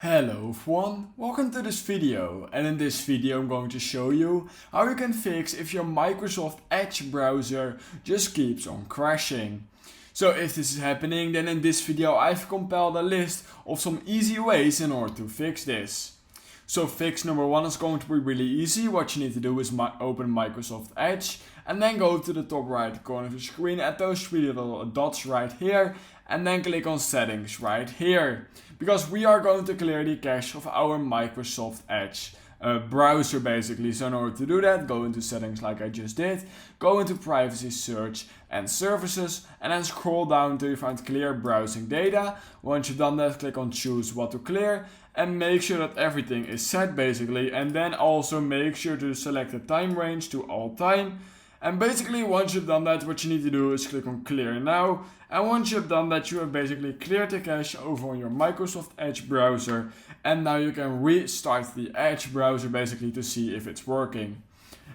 Hello everyone, welcome to this video, and in this video I'm going to show you how you can fix if your Microsoft Edge browser just keeps on crashing. So if this is happening, then in this video I've compiled a list of some easy ways in order to fix this. So fix number one is going to be really easy. What you need to do is open Microsoft Edge and then go to the top right corner of your screen at those three little dots right here and then click on settings right here. Because we are going to clear the cache of our Microsoft Edge browser basically. So in order to do that, go into settings like I just did, go into privacy, search and services, and then scroll down until you find clear browsing data. Once you've done that, click on choose what to clear and make sure that everything is set basically, and then also make sure to select the time range to all time. And basically once you've done that, what you need to do is click on clear now, and once you've done that, you have basically cleared the cache over on your Microsoft Edge browser, and now you can restart the Edge browser basically to see if it's working.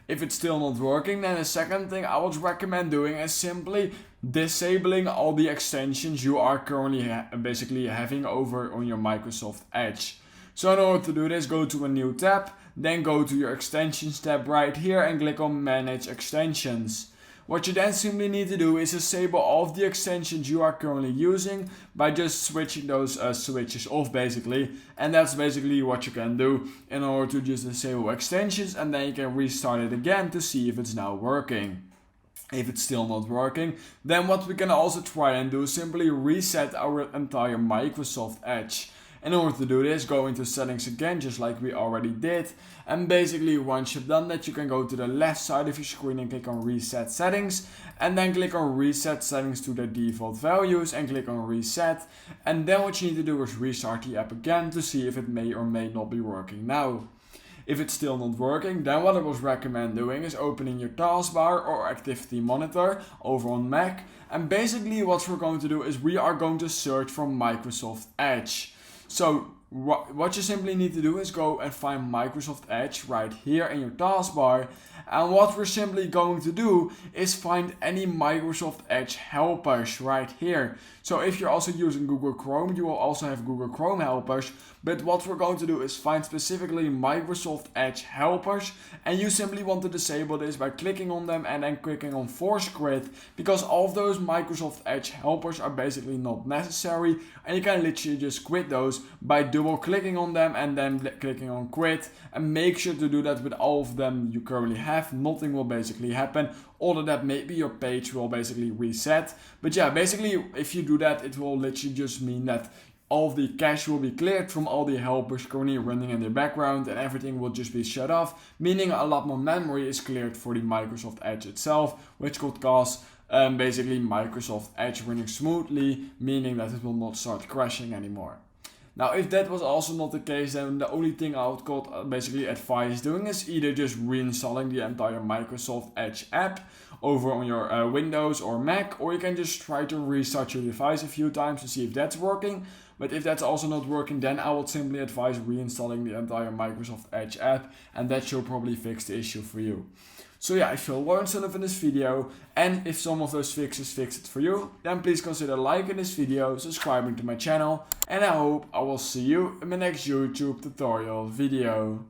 If it's still not working, then the second thing I would recommend doing is simply disabling all the extensions you are currently basically having over on your Microsoft Edge. So in order to do this, go to a new tab, then go to your extensions tab right here and click on manage extensions. What you then simply need to do is disable all of the extensions you are currently using by just switching those switches off basically, and that's basically what you can do in order to just disable extensions, and then you can restart it again to see if it's now working. If it's still not working, then what we can also try and do is simply reset our entire Microsoft Edge. In order to do this, go into settings again, just like we already did. And basically once you've done that, you can go to the left side of your screen and click on reset settings. And then click on reset settings to their default values and click on reset. And then what you need to do is restart the app again to see if it may or may not be working now. If it's still not working, then what I would recommend doing is opening your taskbar or activity monitor over on Mac. And basically what we're going to do is we are going to search for Microsoft Edge. So what you simply need to do is go and find Microsoft Edge right here in your taskbar, and what we're simply going to do is find any Microsoft Edge helpers right here. So if you're also using Google Chrome, you will also have Google Chrome helpers, but what we're going to do is find specifically Microsoft Edge helpers, and you simply want to disable this by clicking on them and then clicking on force quit, because all of those Microsoft Edge helpers are basically not necessary, and you can literally just quit those by double clicking on them and then clicking on quit, and make sure to do that with all of them you currently have. Nothing will basically happen, other than maybe your page will basically reset. But yeah, basically if you do that, it will literally just mean that all of the cache will be cleared from all the helpers currently running in the background, and everything will just be shut off, meaning a lot more memory is cleared for the Microsoft Edge itself, which could cause basically Microsoft Edge running smoothly, meaning that it will not start crashing anymore. Now if that was also not the case, then the only thing I would basically advise doing is either just reinstalling the entire Microsoft Edge app over on your Windows or Mac, or you can just try to restart your device a few times to see if that's working. But if that's also not working, then I would simply advise reinstalling the entire Microsoft Edge app, and that should probably fix the issue for you. So yeah, if you learned something in this video, and if some of those fixes fix it for you, then please consider liking this video, subscribing to my channel, and I hope I will see you in my next YouTube tutorial video.